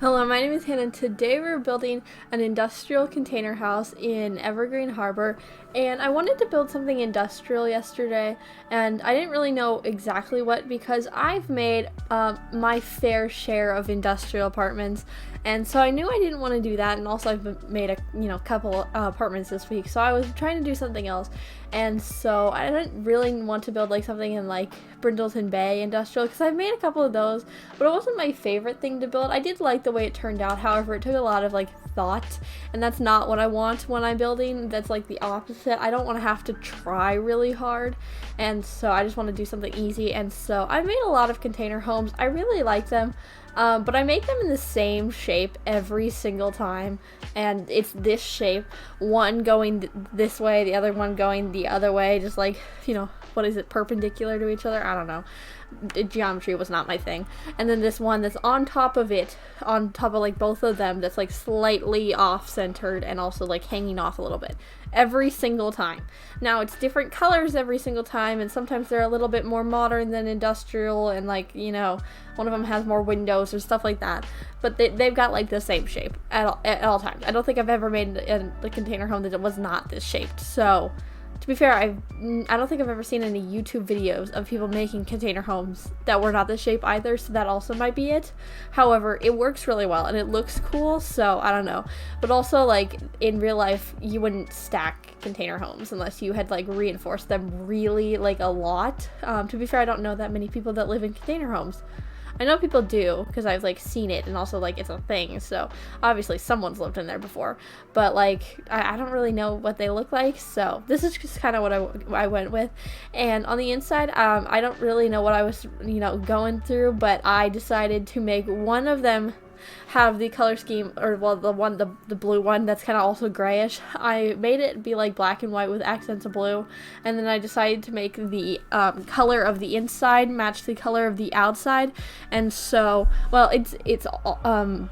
Hello, my name is Hannah, and today we're building an industrial container house in Evergreen Harbor, and I wanted to build something industrial yesterday, and I didn't really know exactly what because I've made my fair share of industrial apartments, and so I knew I didn't want to do that, and also I've made a couple apartments this week, so I was trying to do something else, and so I didn't really want to build like something in like Brindleton Bay industrial because I've made a couple of those, but it wasn't my favorite thing to build. I did like the way it turned out, however it took a lot of like thought, and that's not what I want when I'm building. That's like the opposite. I don't want to have to try really hard, and so I just want to do something easy. And so I made a lot of container homes. I really like them, but I make them in the same shape every single time, and it's this shape, one going this way, the other one going the other way, just like, what is it, perpendicular to each other? I don't know. Geometry was not my thing. And then this one that's on top of it, on top of like both of them, that's like slightly off-centered and also like hanging off a little bit every single time. Now it's different colors every single time, and sometimes they're a little bit more modern than industrial, and like, one of them has more windows or stuff like that, but they've got like the same shape at all times. I don't think I've ever made a container home that it was not this shaped. So to be fair, I don't think I've ever seen any YouTube videos of people making container homes that were not this shape either, so that also might be it. However, it works really well and it looks cool, so I don't know. But also, like, in real life, you wouldn't stack container homes unless you had like reinforced them really like a lot. To be fair, I don't know that many people that live in container homes. I know people do because I've like seen it, and also like it's a thing, so obviously someone's lived in there before, but like I don't really know what they look like, so this is just kind of what I went with. And on the inside, I don't really know what I was going through, but I decided to make one of them have the color scheme, or well, the blue one that's kind of also grayish. I made it be like black and white with accents of blue, and then I decided to make the color of the inside match the color of the outside. And so, well, it's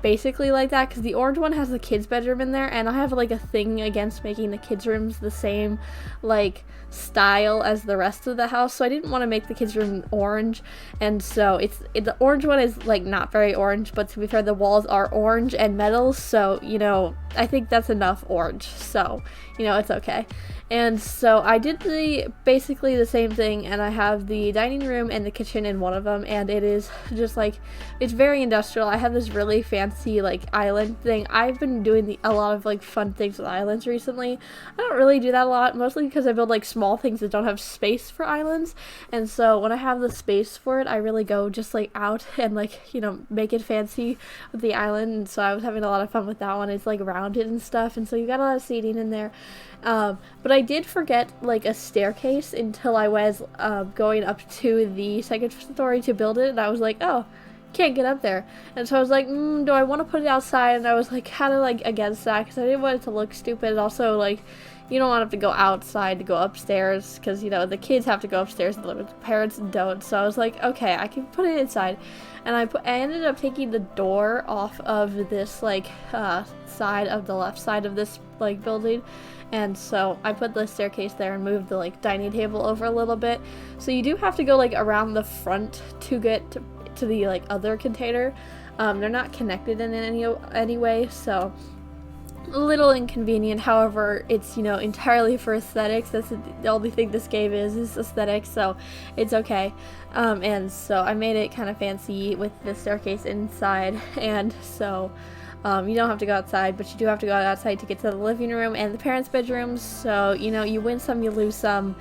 basically like that because the orange one has the kids' bedroom in there, and I have like a thing against making the kids' rooms the same like style as the rest of the house, so I didn't want to make the kids' room orange. And so the orange one is like not very orange, but to be fair, the walls are orange and metal, so I think that's enough orange, so it's okay. And so I did basically the same thing, and I have the dining room and the kitchen in one of them, and it is just like, it's very industrial. I have this really fancy like island thing. I've been doing a lot of like fun things with islands recently. I don't really do that a lot, mostly because I build like small things that don't have space for islands, and so when I have the space for it, I really go just like out and like make it fancy with the island. And so I was having a lot of fun with that one. It's like rounded and stuff, and so you got a lot of seating in there. But I did forget like a staircase until I was going up to the second story to build it, and I was like, oh, can't get up there. And so I was like, do I want to put it outside? And I was like kind of like against that because I didn't want it to look stupid, and also like you don't want to have to go outside to go upstairs because the kids have to go upstairs and the parents don't. So I was like, okay, I can put it inside. And I ended up taking the door off of this like side of the left side of this like building, and so I put the staircase there and moved the like dining table over a little bit. So you do have to go like around the front to get to the like other container. They're not connected in any way, so a little inconvenient. However, it's entirely for aesthetics. That's the only thing this game is aesthetics, so it's okay. And so I made it kind of fancy with the staircase inside, and so you don't have to go outside, but you do have to go outside to get to the living room and the parents' bedrooms. So you win some, you lose some,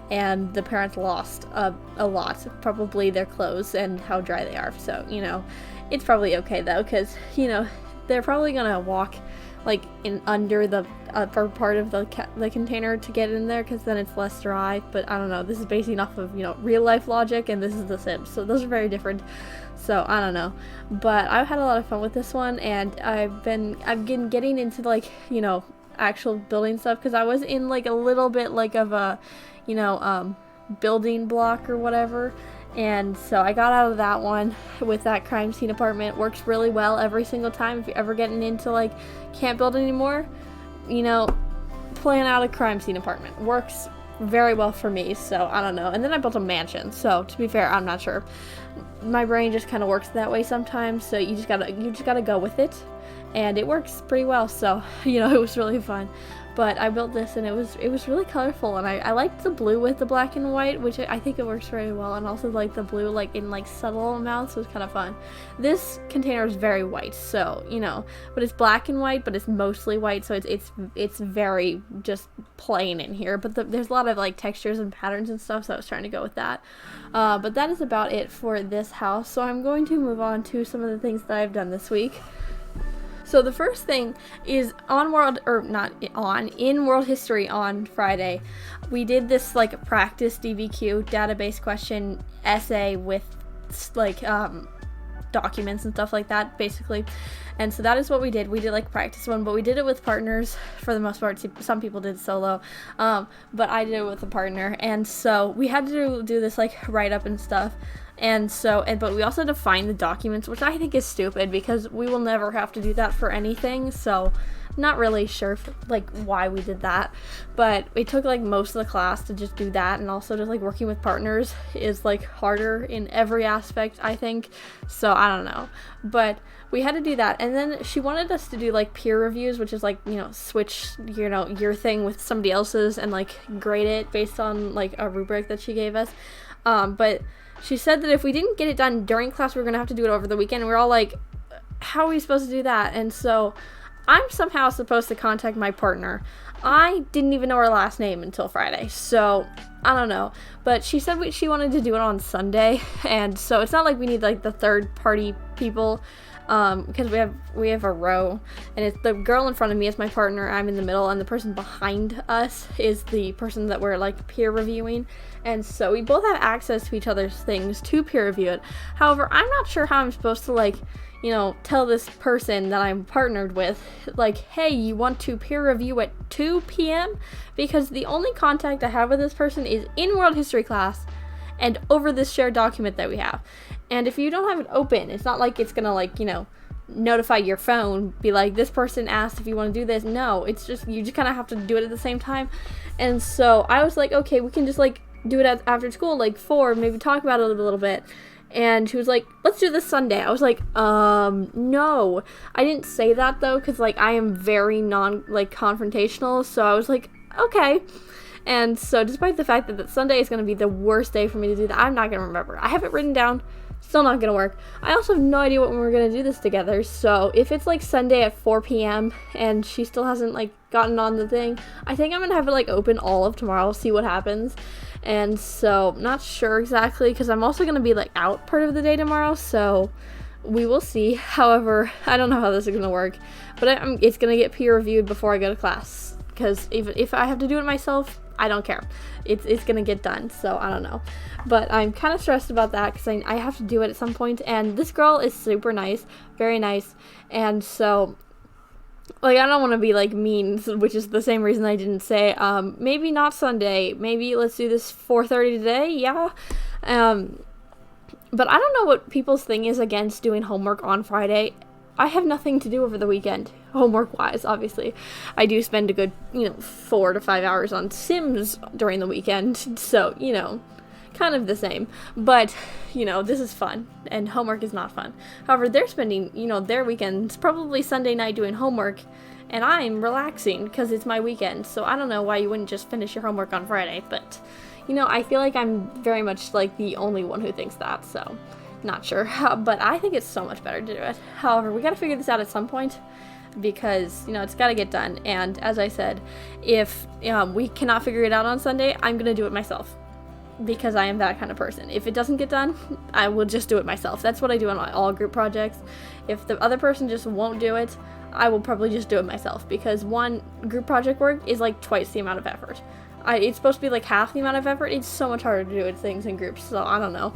and the parents lost a lot, probably their clothes and how dry they are. So it's probably okay though, because they're probably gonna walk like in under the upper part of the container to get in there, because then it's less dry. But I don't know, this is basing off of real life logic, and this is The Sims, so those are very different. So I don't know, but I've had a lot of fun with this one, and I've been getting into like actual building stuff, because I was in like a little bit like of a building block or whatever. And so I got out of that one with that crime scene apartment. Works really well every single time. If you're ever getting into like can't build anymore, plan out a crime scene apartment. Works very well for me, so I don't know. And then I built a mansion, so to be fair, I'm not sure. My brain just kind of works that way sometimes, so you just gotta go with it, and it works pretty well. So it was really fun. But I built this, and it was really colorful, and I liked the blue with the black and white, which I think it works very well, and also like the blue like in like subtle amounts was kind of fun. This container is very white, so but it's black and white, but it's mostly white, so it's very just plain in here. But there's a lot of like textures and patterns and stuff, so I was trying to go with that. But that is about it for this house. So I'm going to move on to some of the things that I've done this week. So the first thing is in World History on Friday, we did this like practice DBQ database question essay with like documents and stuff like that, basically. And so that is what we did. We did like practice one, but we did it with partners for the most part. Some people did solo, but I did it with a partner. And so we had to do this like write up and stuff. But we also had to find the documents, which I think is stupid because we will never have to do that for anything. So not really sure why we did that, but it took like most of the class to just do that. And also just like working with partners is like harder in every aspect, I think. So I don't know, but we had to do that. And then she wanted us to do like peer reviews, which is like, switch, your thing with somebody else's and like grade it based on like a rubric that she gave us. But she said that if we didn't get it done during class, we were going to have to do it over the weekend. And we're all like, how are we supposed to do that? And so I'm somehow supposed to contact my partner. I didn't even know her last name until Friday. So I don't know. But she said she wanted to do it on Sunday. And so it's not like we need like the third party people. Because we have a row, and it's the girl in front of me is my partner, I'm in the middle, and the person behind us is the person that we're like peer reviewing. And so we both have access to each other's things to peer review it. However, I'm not sure how I'm supposed to tell this person that I'm partnered with, like, hey, you want to peer review at 2 p.m? Because the only contact I have with this person is in World History class and over this shared document that we have. And if you don't have it open, it's not like it's gonna notify your phone, be like, this person asked if you want to do this. No, it's just, you just kind of have to do it at the same time. And so I was like, okay, we can just like do it after school, like 4, maybe talk about it a little bit. And she was like, let's do this Sunday. I was like, no. I didn't say that though, because like I am very confrontational. So I was like, okay. And so despite the fact that Sunday is going to be the worst day for me to do that, I'm not going to remember. I have it written down. Still not going to work. I also have no idea when we're going to do this together. So if it's like Sunday at 4 p.m. and she still hasn't like gotten on the thing, I think I'm going to have it like open all of tomorrow, see what happens. And so not sure exactly, because I'm also going to be like out part of the day tomorrow. So we will see. However, I don't know how this is going to work, but it's going to get peer reviewed before I go to class. Because if I have to do it myself, I don't care. It's gonna get done, so I don't know. But I'm kind of stressed about that because I have to do it at some point. And this girl is super nice, very nice. And so, like, I don't want to be like mean, which is the same reason I didn't say, maybe not Sunday. Maybe let's do this 4:30 today. Yeah. But I don't know what people's thing is against doing homework on Friday. I have nothing to do over the weekend, homework-wise, obviously. I do spend a good, 4 to 5 hours on Sims during the weekend, so, kind of the same. But, this is fun, and homework is not fun. However, they're spending, their weekends, probably Sunday night doing homework, and I'm relaxing because it's my weekend, so I don't know why you wouldn't just finish your homework on Friday, but, I feel like I'm very much, like, the only one who thinks that, so not sure, but I think it's so much better to do it. However, we got to figure this out at some point because, it's got to get done. And as I said, if we cannot figure it out on Sunday, I'm going to do it myself because I am that kind of person. If it doesn't get done, I will just do it myself. That's what I do on all group projects. If the other person just won't do it, I will probably just do it myself because one group project work is like twice the amount of effort. It's supposed to be like half the amount of effort. It's so much harder to do things in groups, so I don't know.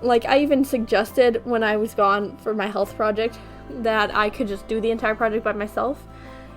Like, I even suggested when I was gone for my health project that I could just do the entire project by myself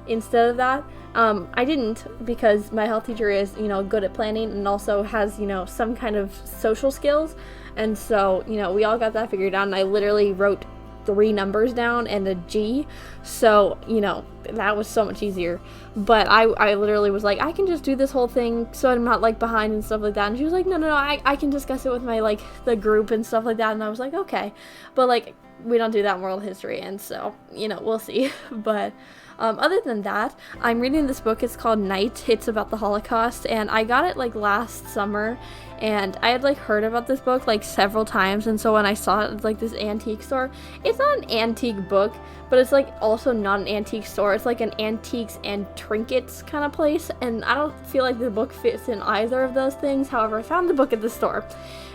instead of that. I didn't because my health teacher is, good at planning and also has, some kind of social skills. And so, we all got that figured out, and I literally wrote 3 numbers down and a G. So, you know, that was so much easier. But I literally was like, I can just do this whole thing so I'm not like behind and stuff like that. And she was like, no, I can discuss it with my like the group and stuff like that. And I was like, okay. But like, we don't do that in world history, and so, you know, we'll see. But other than that, I'm reading this book. It's called Night. It's about the Holocaust, and I got it like last summer, and I had like heard about this book like several times. And so when I saw it at like this antique store, it's not an antique book, but it's like also not an antique store. It's like an antiques and trinkets kind of place, and I don't feel like the book fits in either of those things. However, I found the book at the store,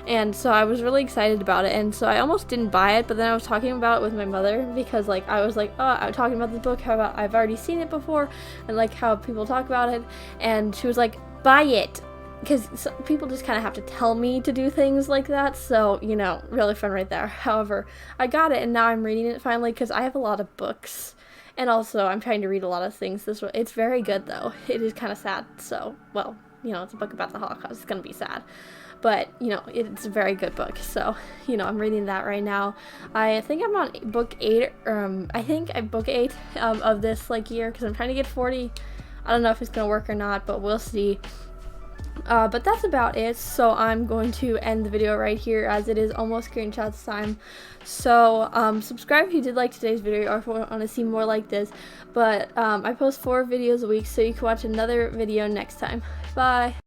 and so I was really excited about it, and so I almost didn't buy it, but then I was talking about it with my mother, because like I was like, oh, I'm talking about this book, how about I've already seen it before, and like how people talk about it, and she was like, buy it, because people just kind of have to tell me to do things like that. So, you know, really fun right there. However, I got it, and now I'm reading it finally, because I have a lot of books, and also I'm trying to read a lot of things this way. It's very good though. It is kind of sad, so, well, you know, it's a book about the Holocaust. It's gonna be sad, but, you know, it's a very good book. So, you know, I'm reading that right now. I think I'm on book 8, I think I'm book 8 of this, like, year, because I'm trying to get 40. I don't know if it's going to work or not, but we'll see. But that's about it, so I'm going to end the video right here, as it is almost screenshots time. So, subscribe if you did like today's video, or if you want to see more like this. But, I post 4 videos a week, so you can watch another video next time. Bye!